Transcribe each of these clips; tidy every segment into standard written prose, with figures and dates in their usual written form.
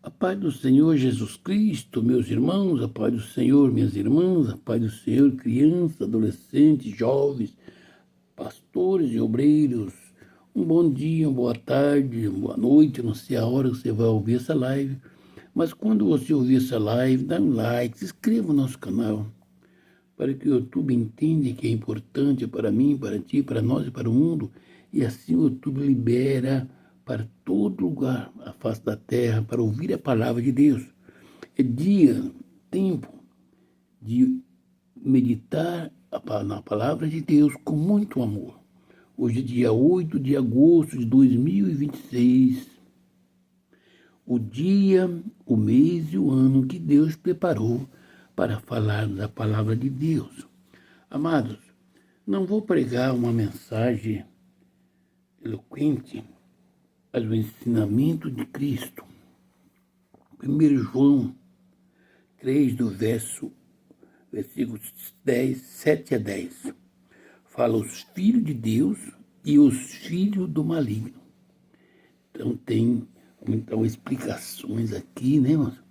A paz do Senhor Jesus Cristo, meus irmãos, a paz do Senhor, minhas irmãs, a paz do Senhor, crianças, adolescentes, jovens, pastores e obreiros. Um bom dia, uma boa tarde, uma boa noite, não sei a hora que você vai ouvir essa live, mas quando você ouvir essa live, dá um like, se inscreva no nosso canal, para que o YouTube entenda que é importante para mim, para ti, para nós e para o mundo, e assim o YouTube libera para todo lugar, a face da terra, para ouvir a palavra de Deus. É dia, tempo de meditar na palavra de Deus com muito amor. Hoje é dia 8 de agosto de 2026, o dia, o mês e o ano que Deus preparou para falar da palavra de Deus. Amados, não vou pregar uma mensagem eloquente, mas o ensinamento de Cristo. 1 João 3, do versículos 10, 7 a 10. Fala os filhos de Deus e os filhos do maligno. Então tem explicações aqui, né, irmãos?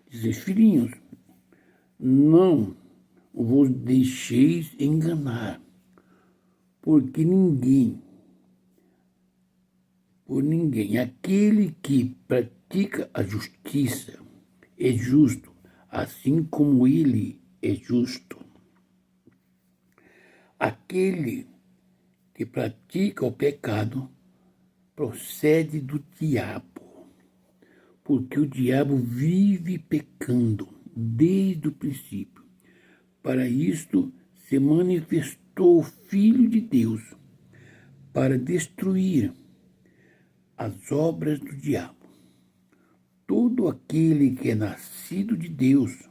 Dizem, filhinhos, não vos deixeis enganar, porque por ninguém, aquele que pratica a justiça é justo, assim como ele é justo. Aquele que pratica o pecado procede do diabo, porque o diabo vive pecando desde o princípio. Para isto se manifestou o Filho de Deus, para destruir as obras do diabo. Todo aquele que é nascido de Deus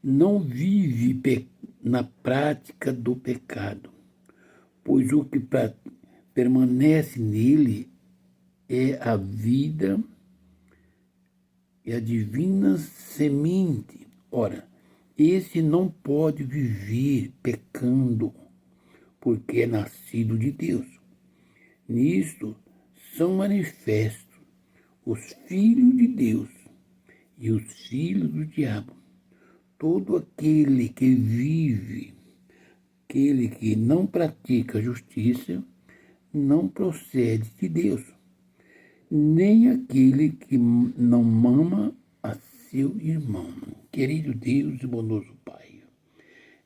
não vive na prática do pecado, pois o que permanece nele é a vida e a divina semente. Ora, esse não pode viver pecando, porque é nascido de Deus. Nisto são manifestos os filhos de Deus e os filhos do diabo. Todo aquele que não pratica justiça, não procede de Deus, nem aquele que não mama a seu irmão. Querido Deus e bondoso Pai,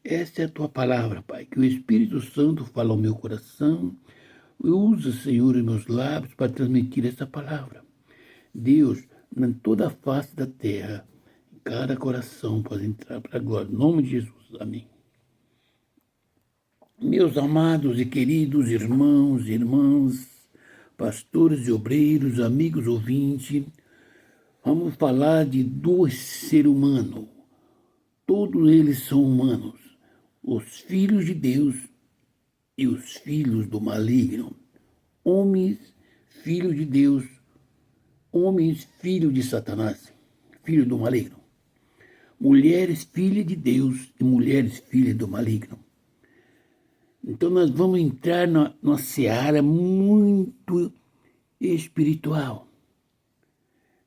essa é a tua palavra, Pai, que o Espírito Santo fala ao meu coração. Usa, Senhor, os meus lábios para transmitir essa palavra. Deus, em toda a face da terra, em cada coração pode entrar para a glória. Em nome de Jesus. Amém. Meus amados e queridos irmãos e irmãs, pastores e obreiros, amigos ouvintes, vamos falar de dois seres humanos. Todos eles são humanos. Os filhos de Deus e os filhos do maligno. Homens, filhos de Deus, homens, filhos de Satanás, filhos do maligno. Mulheres, filhas de Deus e mulheres, filhas do maligno. Então nós vamos entrar numa seara muito espiritual.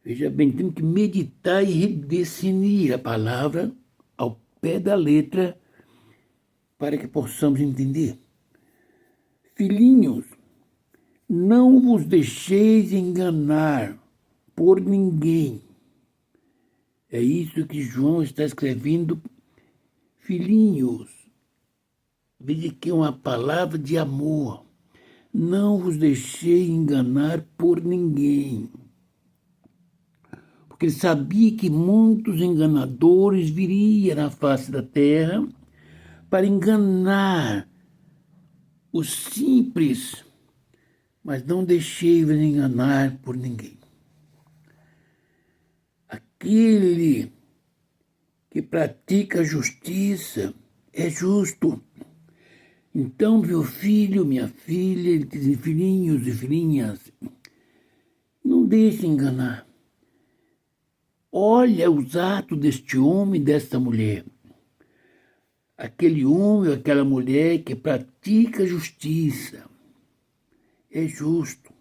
Veja bem, temos que meditar e redefinir a palavra ao pé da letra para que possamos entender. Filhinhos, não vos deixeis enganar por ninguém. É isso que João está escrevendo. Filhinhos, veja que é uma palavra de amor. Não vos deixei enganar por ninguém. Porque ele sabia que muitos enganadores viriam na face da terra para enganar os simples, mas não deixei-vos enganar por ninguém. Aquele que pratica a justiça é justo. Então, meu filho, minha filha, ele diz, filhinhos e filhinhas, não deixe enganar. Olha os atos deste homem e desta mulher. Aquele homem ou aquela mulher que pratica a justiça é justo.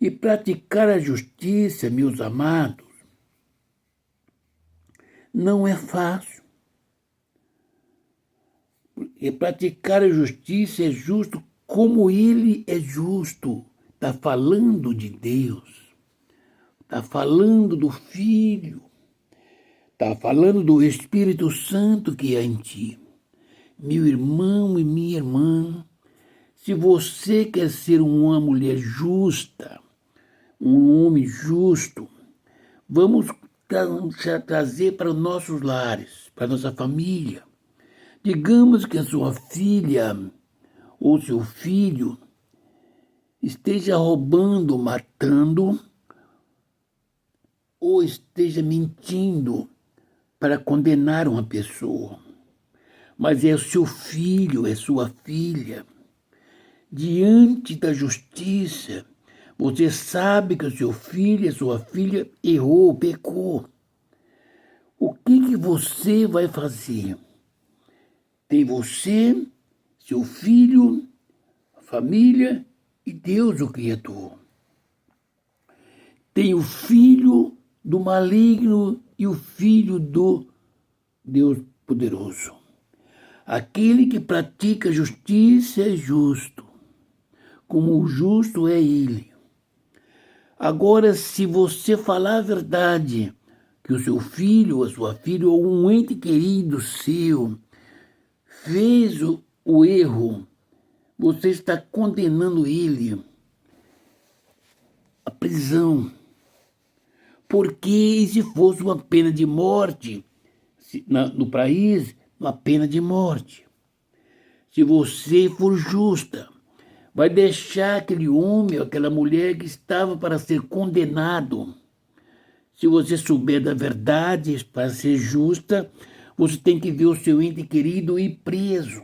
E praticar a justiça, meus amados, não é fácil. E praticar a justiça é justo como ele é justo. Está falando de Deus. Está falando do Filho. Está falando do Espírito Santo que é em ti. Meu irmão e minha irmã, se você quer ser uma mulher justa, um homem justo, vamos trazer para os nossos lares, para a nossa família. Digamos que a sua filha ou seu filho esteja roubando, matando, ou esteja mentindo para condenar uma pessoa. Mas é o seu filho, é sua filha. Diante da justiça, você sabe que o seu filho, a sua filha errou, pecou. O que você vai fazer? Tem você, seu filho, a família e Deus, o Criador. Tem o filho do maligno e o filho do Deus poderoso. Aquele que pratica justiça é justo, como o justo é ele. Agora, se você falar a verdade, que o seu filho, a sua filha ou um ente querido seu fez o erro, você está condenando ele à prisão. Porque se fosse uma pena de morte, no país, uma pena de morte. Se você for justa, vai deixar aquele homem, aquela mulher que estava para ser condenado. Se você souber da verdade, para ser justa, você tem que ver o seu ente querido ir preso,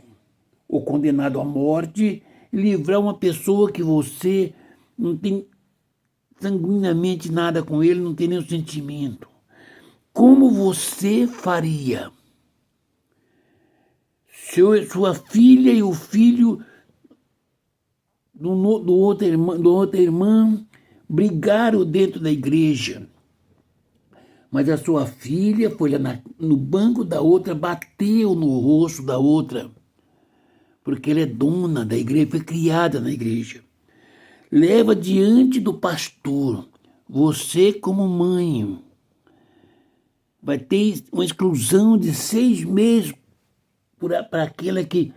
ou condenado à morte, e livrar uma pessoa que você não tem sanguinamente nada com ele, não tem nenhum sentimento. Como você faria? Sua filha e o filho do outra irmã brigaram dentro da igreja. Mas a sua filha foi lá no banco da outra, bateu no rosto da outra, porque ela é dona da igreja, foi criada na igreja. Leva diante do pastor, você como mãe, vai ter uma exclusão de 6 meses para aquela que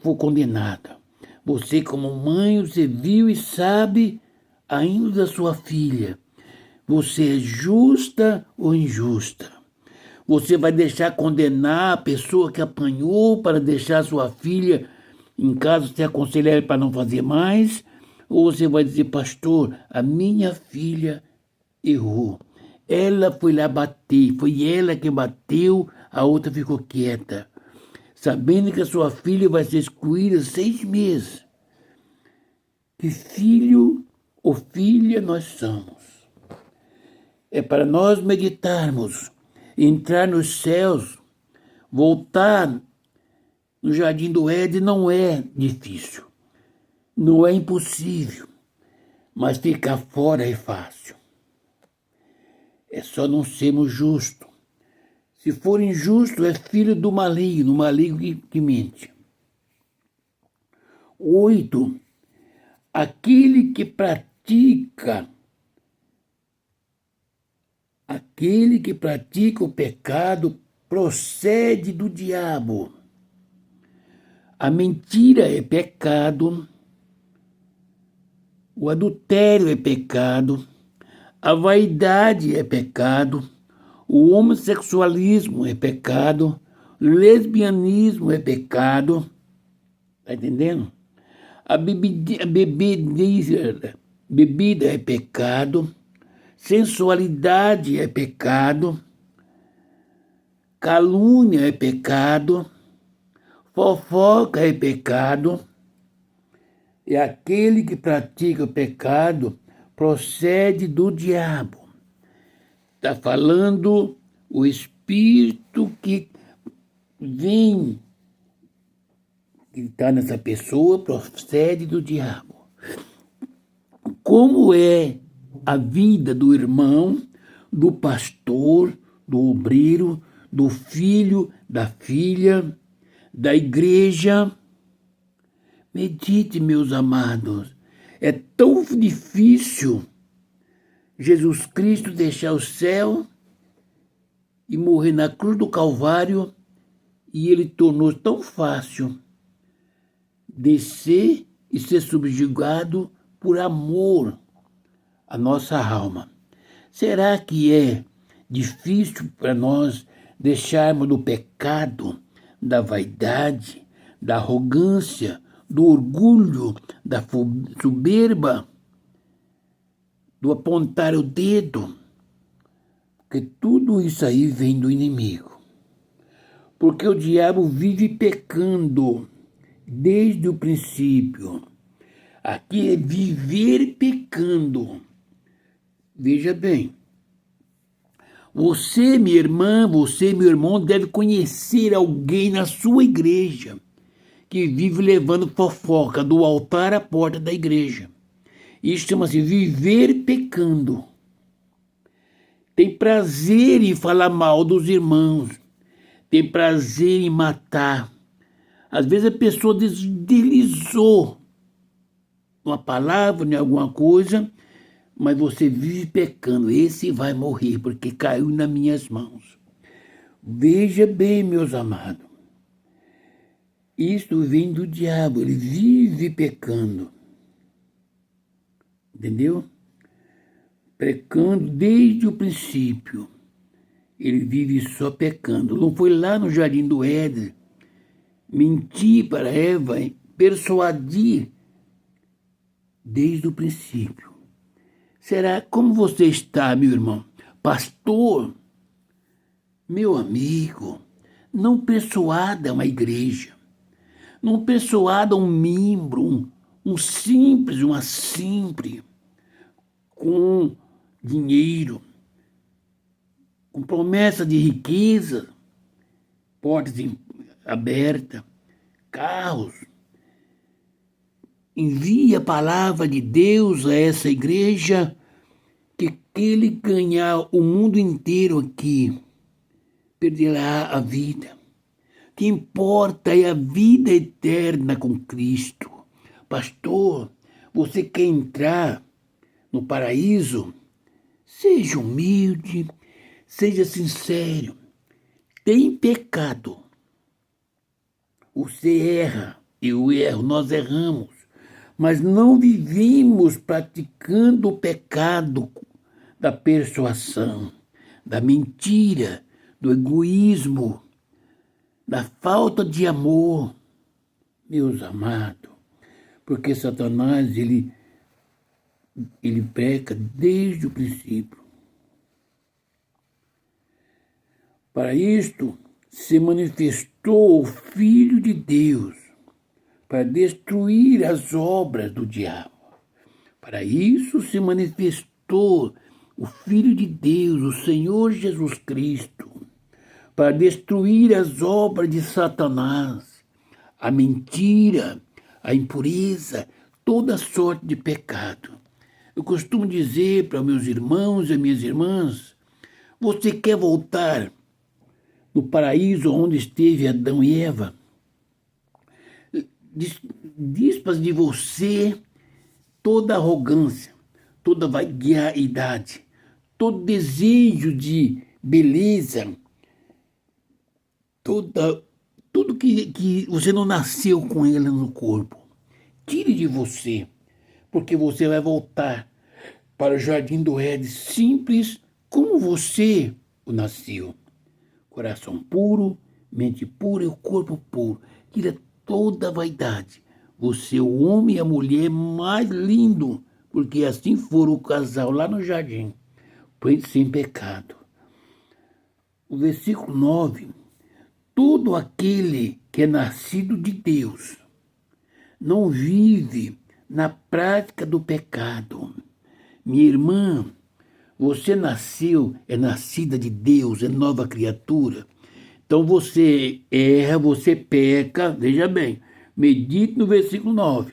for condenada. Você como mãe, você viu e sabe ainda da sua filha. Você é justa ou injusta? Você vai deixar condenar a pessoa que apanhou para deixar sua filha, em caso você aconselhar ela para não fazer mais? Ou você vai dizer, pastor, a minha filha errou. Ela foi lá bater, foi ela que bateu, a outra ficou quieta. Sabendo que a sua filha vai ser excluída 6 meses. Que filho ou filha nós somos? É para nós meditarmos, entrar nos céus, voltar no jardim do Éden não é difícil, não é impossível, mas ficar fora é fácil. É só não sermos justos. Se for injusto, é filho do maligno, o maligno que mente. 8. Aquele que pratica o pecado procede do diabo. A mentira é pecado, o adultério é pecado, a vaidade é pecado, o homossexualismo é pecado, o lesbianismo é pecado. Está entendendo? A bebida é pecado, sensualidade é pecado, calúnia é pecado, fofoca é pecado, e aquele que pratica o pecado procede do diabo. Está falando o espírito que vem, que está nessa pessoa, procede do diabo. Como é a vida do irmão, do pastor, do obreiro, do filho, da filha, da igreja. Medite, meus amados. É tão difícil Jesus Cristo deixar o céu e morrer na cruz do Calvário, e ele tornou tão fácil descer e ser subjugado por amor à nossa alma. Será que é difícil para nós deixarmos do pecado, da vaidade, da arrogância, do orgulho, da soberba, do apontar o dedo? Porque tudo isso aí vem do inimigo. Porque o diabo vive pecando desde o princípio. Aqui é viver pecando. Veja bem, você, minha irmã, você, meu irmão, deve conhecer alguém na sua igreja que vive levando fofoca do altar à porta da igreja. Isso chama-se viver pecando. Tem prazer em falar mal dos irmãos, tem prazer em matar. Às vezes a pessoa deslizou uma palavra, em alguma coisa, mas você vive pecando. Esse vai morrer porque caiu nas minhas mãos. Veja bem, meus amados, isto vem do diabo, ele vive pecando. Entendeu? Pecando desde o princípio. Ele vive só pecando. Não foi lá no jardim do Éden mentir para Eva, persuadir desde o princípio. Será como você está, meu irmão? Pastor, meu amigo, não persuada uma igreja, não persuada um membro, uma simples, com dinheiro, com promessa de riqueza, portas abertas, carros. Envie a palavra de Deus a essa igreja, que ele ganhar o mundo inteiro aqui, perderá a vida. O que importa é a vida eterna com Cristo. Pastor, você quer entrar no paraíso? Seja humilde, seja sincero. Tem pecado. Você erra, eu erro, nós erramos. Mas não vivemos praticando o pecado da persuasão, da mentira, do egoísmo, da falta de amor, meus amados. Porque Satanás, ele peca desde o princípio. Para isto se manifestou o Filho de Deus, para destruir as obras do diabo. Para isso se manifestou o Filho de Deus, o Senhor Jesus Cristo, para destruir as obras de Satanás, a mentira, a impureza, toda sorte de pecado. Eu costumo dizer para meus irmãos e minhas irmãs: você quer voltar no paraíso onde esteve Adão e Eva? Dispas de você toda arrogância, toda vaidade, todo desejo de beleza, tudo que você não nasceu com ele no corpo. Tire de você, porque você vai voltar para o jardim do Éden simples como você o nasceu. Coração puro, mente pura e o corpo puro. Tira toda a vaidade. Você é o homem e a mulher mais lindo, porque assim foram o casal lá no jardim, sem pecado. O versículo 9. Todo aquele que é nascido de Deus não vive na prática do pecado. Minha irmã, você nasceu, é nascida de Deus, é nova criatura. Então você erra, você peca, veja bem, medite no versículo 9.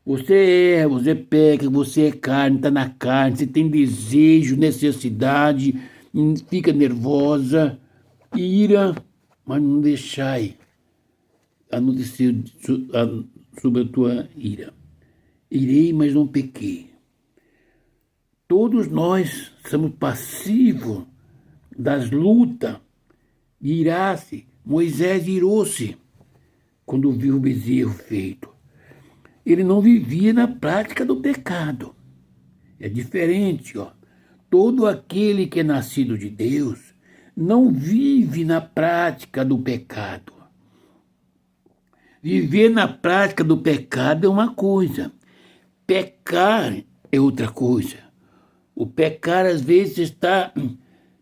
Você erra, você peca, você é carne, está na carne, você tem desejo, necessidade, fica nervosa. ira, mas não deixai anoitecer sobre a tua ira. Irei, mas não pequei. Todos nós somos passivos das lutas. Irá-se. Moisés irou-se quando viu o bezerro feito. Ele não vivia na prática do pecado. É diferente, ó. Todo aquele que é nascido de Deus não vive na prática do pecado. Viver na prática do pecado é uma coisa. Pecar é outra coisa. O pecar, às vezes, está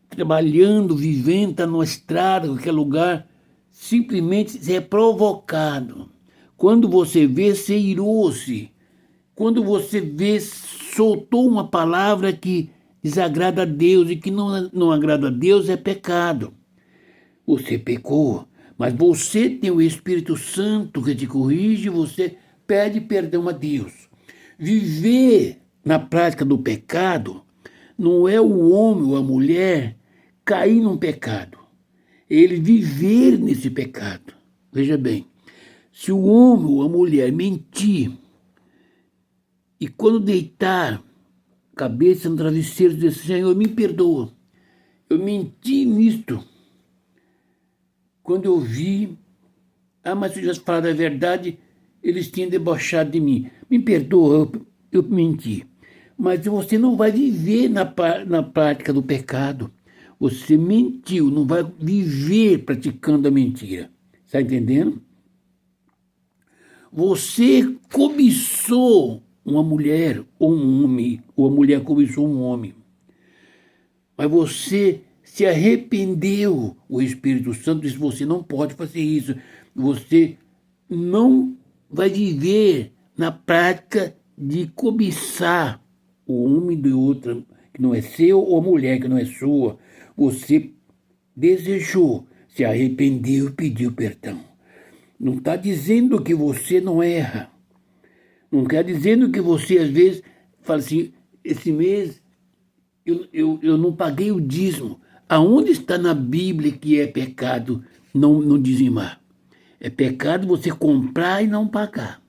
trabalhando, vivendo, está numa estrada, em qualquer lugar, simplesmente é provocado. Quando você vê, se irou-se. Quando você vê, soltou uma palavra que desagrada a Deus e que não agrada a Deus, é pecado. Você pecou, mas você tem o Espírito Santo que te corrige, você pede perdão a Deus. Viver na prática do pecado não é o homem ou a mulher cair num pecado. Ele viver nesse pecado. Veja bem, se o homem ou a mulher mentir e quando deitar cabeça no travesseiro dizer, Senhor, me perdoa, eu menti nisto. Quando eu vi, mas se eu tivesse falado a verdade, eles tinham debochado de mim. Me perdoa, eu menti. Mas você não vai viver na prática do pecado. Você mentiu, não vai viver praticando a mentira. Está entendendo? Você cobiçou uma mulher ou um homem, ou a mulher cobiçou um homem. Mas você se arrependeu. O Espírito Santo disse, você não pode fazer isso. Você não vai viver na prática de cobiçar o homem de outra que não é seu ou a mulher que não é sua. Você desejou, se arrependeu e pediu perdão. Não está dizendo que você não erra. Não quer dizendo que você, às vezes, fala assim, esse mês eu não paguei o dízimo. Aonde está na Bíblia que é pecado não dizimar? É pecado você comprar e não pagar.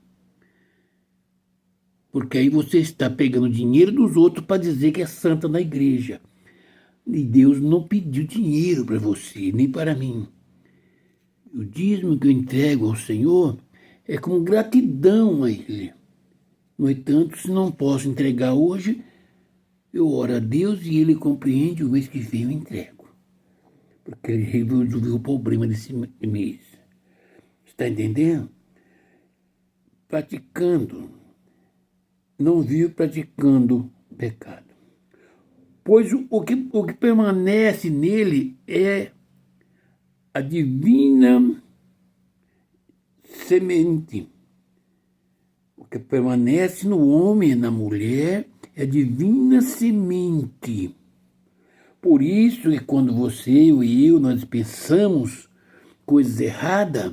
Porque aí você está pegando dinheiro dos outros para dizer que é santa na igreja. E Deus não pediu dinheiro para você, nem para mim. O dízimo que eu entrego ao Senhor é com gratidão a Ele. No entanto, se não posso entregar hoje, eu oro a Deus e Ele compreende, o mês que vem eu entrego. Porque Ele resolveu o problema desse mês. Está entendendo? Praticando. Não vive praticando pecado. Pois o que permanece nele é a divina semente. O que permanece no homem e na mulher é a divina semente. Por isso que quando você e eu, nós pensamos coisas erradas,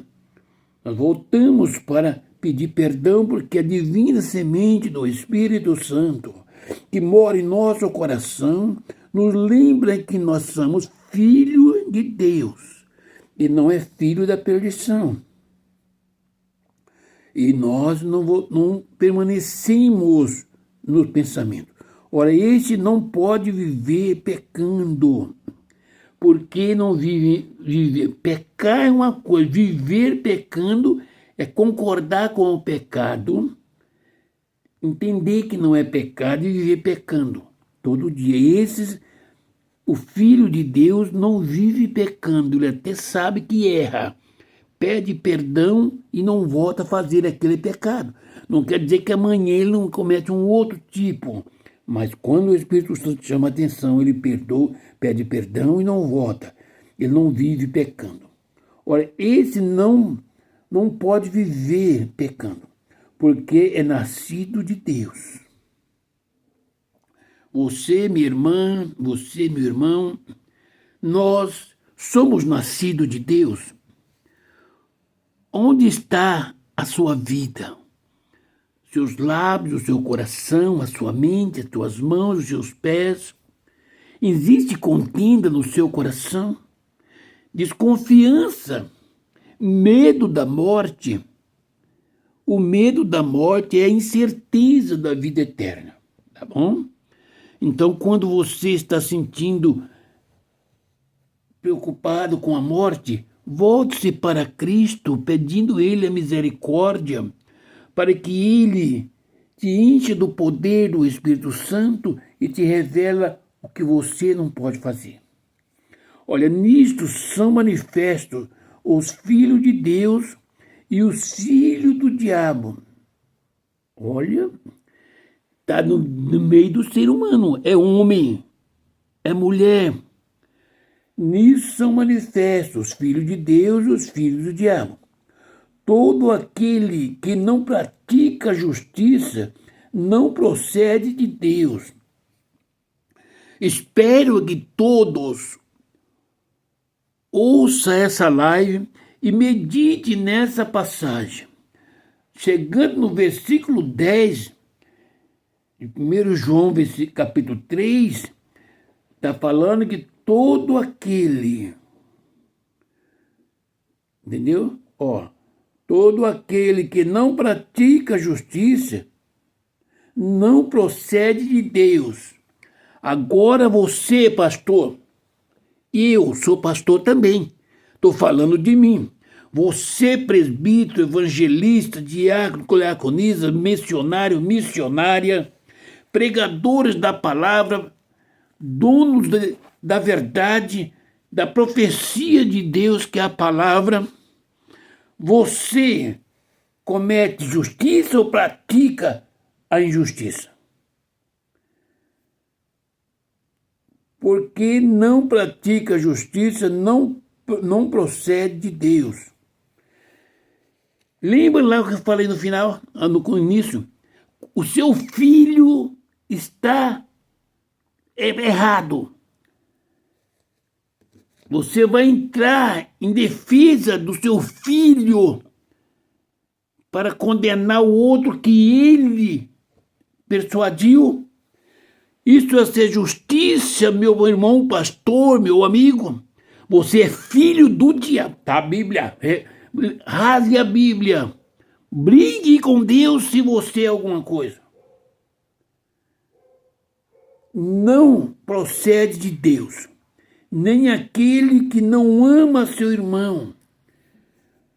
nós voltamos para pedir perdão, porque a divina semente do Espírito Santo, que mora em nosso coração, nos lembra que nós somos filhos de Deus e não é filho da perdição. E nós não permanecemos no pensamento. Ora, este não pode viver pecando, porque não vive. Pecar é uma coisa, viver pecando é concordar com o pecado, entender que não é pecado e viver pecando todo dia. O Filho de Deus não vive pecando, ele até sabe que erra, pede perdão e não volta a fazer aquele pecado. Não quer dizer que amanhã ele não comete um outro tipo, mas quando o Espírito Santo chama a atenção, ele perdoa, pede perdão e não volta. Ele não vive pecando. Ora, esse não pode viver pecando, porque é nascido de Deus. Você, minha irmã, você, meu irmão, nós somos nascidos de Deus. Onde está a sua vida? Seus lábios, o seu coração, a sua mente, as suas mãos, os seus pés. Existe contenda no seu coração? desconfiança, medo da morte. O medo da morte é a incerteza da vida eterna, tá bom? Então, quando você está sentindo preocupado com a morte, volte-se para Cristo, pedindo Ele a misericórdia, para que Ele te enche do poder do Espírito Santo e te revela o que você não pode fazer. Olha, nisto são manifestos os filhos de Deus e os filhos do diabo. Olha, está no meio do ser humano. É homem, é mulher. Nisso são manifestos os filhos de Deus e os filhos do diabo. Todo aquele que não pratica a justiça não procede de Deus. Espero que todos ouçam essa live e medite nessa passagem. Chegando no versículo 10, de 1 João, capítulo 3, está falando que todo aquele, entendeu? Todo aquele que não pratica a justiça não procede de Deus. Agora você, pastor, eu sou pastor também, estou falando de mim. Você, presbítero, evangelista, diácono, diaconisa, missionário, missionária, pregadores da palavra, donos da verdade, da profecia de Deus, que é a palavra, você comete justiça ou pratica a injustiça? Porque não pratica justiça, não procede de Deus. Lembra lá o que eu falei no final, no início? O seu filho está errado. Você vai entrar em defesa do seu filho para condenar o outro que ele persuadiu. Isso é ser justiça, meu irmão pastor, meu amigo. Você é filho do diabo. Tá, a Bíblia. Rasgue a Bíblia. Brigue com Deus se você é alguma coisa. Não procede de Deus. Nem aquele que não ama seu irmão.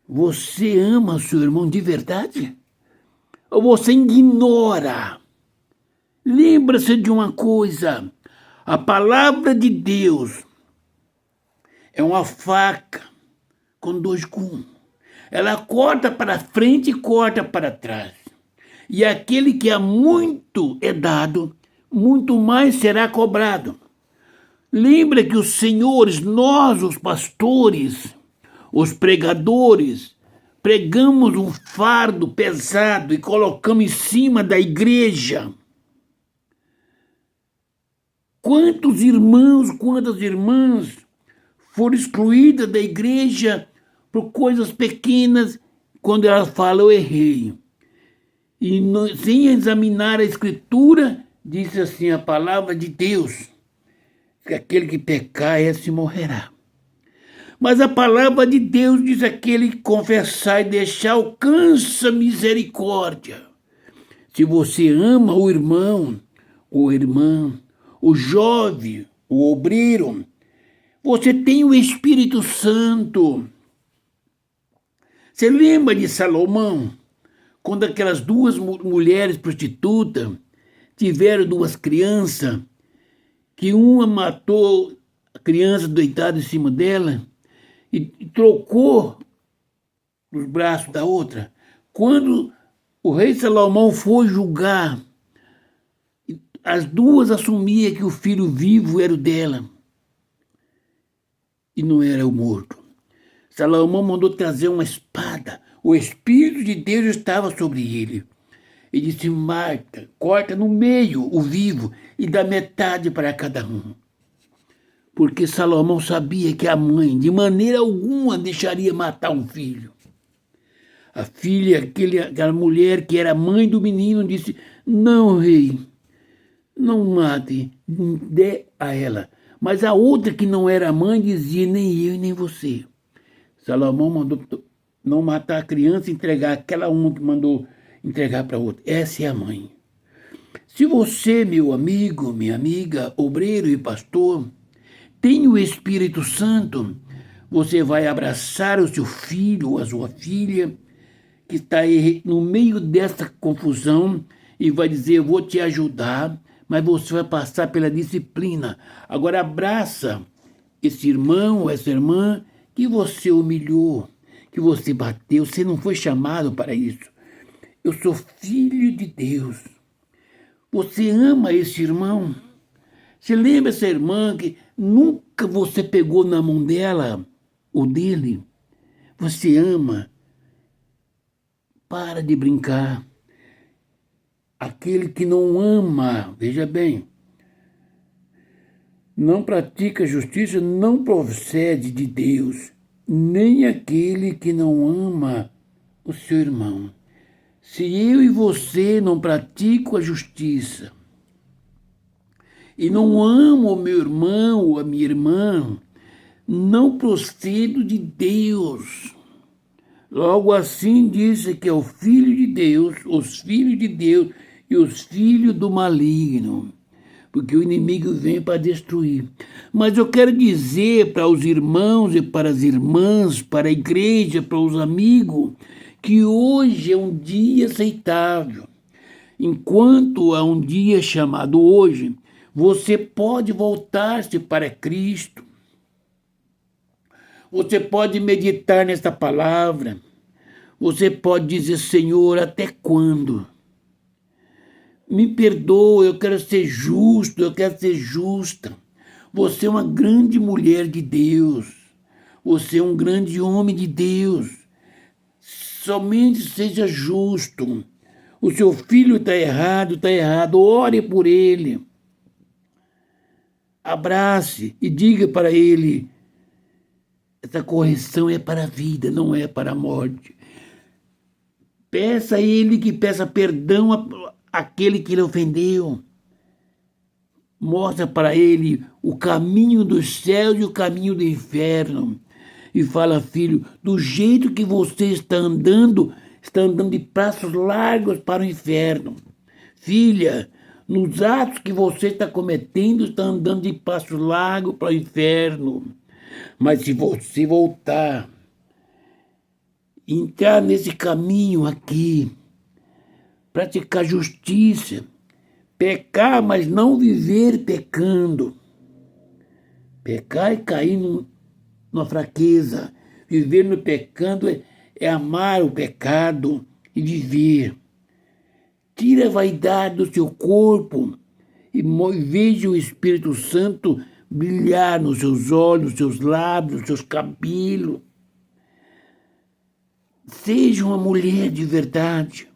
Você ama seu irmão de verdade? Ou você ignora? Lembra-se de uma coisa, a palavra de Deus é uma faca com dois gumes. Ela corta para frente e corta para trás. E aquele que há muito é dado, muito mais será cobrado. Lembra que os senhores, nós os pastores, os pregadores, pregamos um fardo pesado e colocamos em cima da igreja. Quantos irmãos, quantas irmãs foram excluídas da igreja por coisas pequenas, quando elas falam, eu errei. E sem examinar a escritura, disse assim a palavra de Deus, que aquele que pecar, esse morrerá. Mas a palavra de Deus diz, aquele que confessar e deixar alcança misericórdia. Se você ama o irmão ou irmã, o jovem, o obreiro, você tem o Espírito Santo. Você lembra de Salomão? Quando aquelas duas mulheres prostitutas tiveram duas crianças, que uma matou a criança deitada em cima dela e trocou os braços da outra. Quando o rei Salomão foi julgar, as duas assumiam que o filho vivo era o dela e não era o morto. Salomão mandou trazer uma espada. O Espírito de Deus estava sobre ele. E disse, Marta, corta no meio o vivo e dá metade para cada um. Porque Salomão sabia que a mãe, de maneira alguma, deixaria matar um filho. A filha, aquela mulher que era mãe do menino, disse, não, rei, não mate, dê a ela. Mas a outra que não era mãe dizia, nem eu e nem você. Salomão mandou não matar a criança e entregar aquela uma que mandou entregar para outra. Essa é a mãe. Se você, meu amigo, minha amiga, obreiro e pastor, tem o Espírito Santo, você vai abraçar o seu filho ou a sua filha que está aí no meio dessa confusão e vai dizer, eu vou te ajudar, mas você vai passar pela disciplina. Agora abraça esse irmão ou essa irmã que você humilhou, que você bateu, você não foi chamado para isso. Eu sou filho de Deus. Você ama esse irmão? Você lembra essa irmã que nunca você pegou na mão dela ou dele? Você ama? Para de brincar. Aquele que não ama, veja bem, não pratica justiça, não procede de Deus, nem aquele que não ama o seu irmão. Se eu e você não praticam a justiça e não amo o meu irmão ou a minha irmã, não procedo de Deus. Logo assim disse que é o Filho de Deus, os filhos de Deus e os filhos do maligno, porque o inimigo vem para destruir. Mas eu quero dizer para os irmãos e para as irmãs, para a igreja, para os amigos, que hoje é um dia aceitável. Enquanto há um dia chamado hoje, você pode voltar-se para Cristo. Você pode meditar nesta palavra. Você pode dizer, Senhor, até quando? Me perdoa, eu quero ser justo, eu quero ser justa. Você é uma grande mulher de Deus. Você é um grande homem de Deus. Somente seja justo. O seu filho está errado, está errado. Ore por ele. Abrace e diga para ele, essa correção é para a vida, não é para a morte. Peça a ele que peça perdão àquele que lhe ofendeu. Mostra para ele o caminho dos céus e o caminho do inferno. E fala, filho, do jeito que você está andando de passos largos para o inferno. Filha, nos atos que você está cometendo, está andando de passos largos para o inferno. Mas se você voltar, entrar nesse caminho aqui, praticar justiça, pecar, mas não viver pecando, pecar e cair numa fraqueza, viver no pecando é amar o pecado e viver. Tira a vaidade do seu corpo e veja o Espírito Santo brilhar nos seus olhos, nos seus lábios, nos seus cabelos. Seja uma mulher de verdade.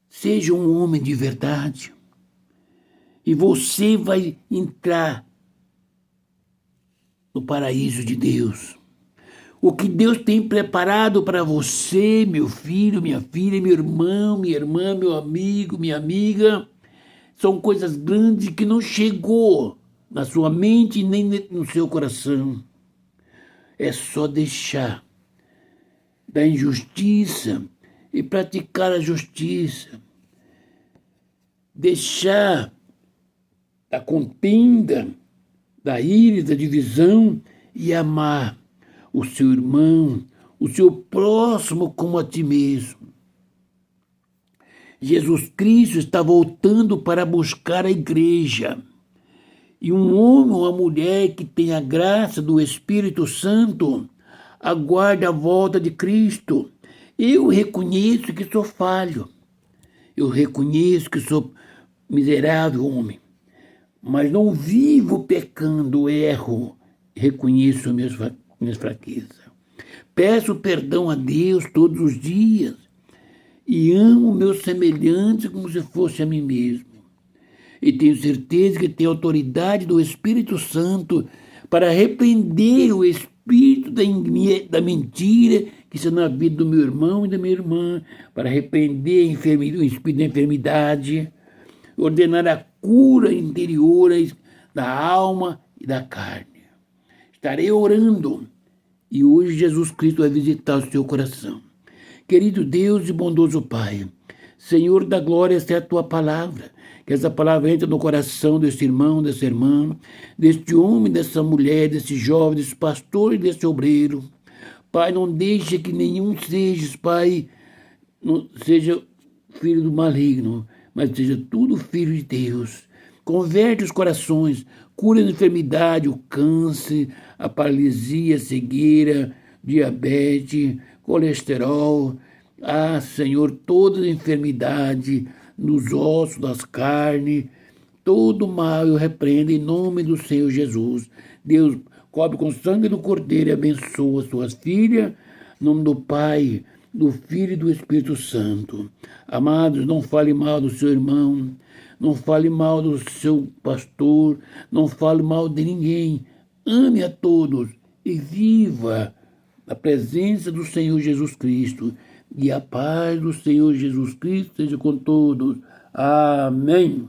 Seja um homem de verdade. E você vai entrar no paraíso de Deus. O que Deus tem preparado para você, meu filho, minha filha, meu irmão, minha irmã, meu amigo, minha amiga, são coisas grandes que não chegou na sua mente nem no seu coração. É só deixar da injustiça e praticar a justiça. Deixar da contenda, da ira, da divisão e amar o seu irmão, o seu próximo como a ti mesmo. Jesus Cristo está voltando para buscar a igreja. E um homem ou uma mulher que tem a graça do Espírito Santo aguarda a volta de Cristo. Eu reconheço que sou falho. Eu reconheço que sou miserável homem. Mas não vivo pecando, erro. Reconheço minhas fraquezas. Peço perdão a Deus todos os dias. E amo meus semelhantes como se fosse a mim mesmo. E tenho certeza que tenho autoridade do Espírito Santo para repreender o espírito da mentira que está na vida do meu irmão e da minha irmã, para repreender o espírito da enfermidade, ordenar a cura interior da alma e da carne. Estarei orando e hoje Jesus Cristo vai visitar o seu coração. Querido Deus e bondoso Pai, Senhor da glória, esta é a tua palavra. Que essa palavra entre no coração desse irmão, dessa irmã, deste homem, dessa mulher, desse jovem, desse pastor e desse obreiro. Pai, não deixe que nenhum seja, Pai, não seja filho do maligno, mas seja tudo filho de Deus. Converte os corações, cura a enfermidade, o câncer, a paralisia, a cegueira, diabetes, colesterol. Ah, Senhor, toda enfermidade nos ossos, das carnes, todo mal eu repreendo em nome do Senhor Jesus. Deus, cobre com o sangue do Cordeiro e abençoa suas filhas, em nome do Pai, do Filho e do Espírito Santo. Amados, não fale mal do seu irmão, não fale mal do seu pastor, não fale mal de ninguém. Ame a todos e viva a presença do Senhor Jesus Cristo. E a paz do Senhor Jesus Cristo seja com todos. Amém.